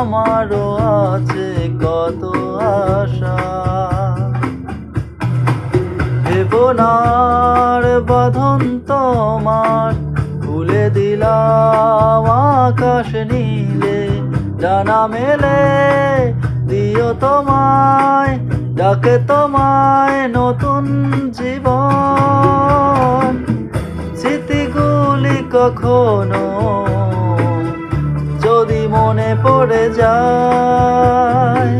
আমারও আছে কত আশা। জীবনার বাঁধন তোমার খুলে দিলাম আকাশ নীলে, ডানা মেলে দিও তোমায়, ডাকে তোমায় নতুন জীবন। স্মৃতিগুলি কখনো যদি মনে পড়ে যায়,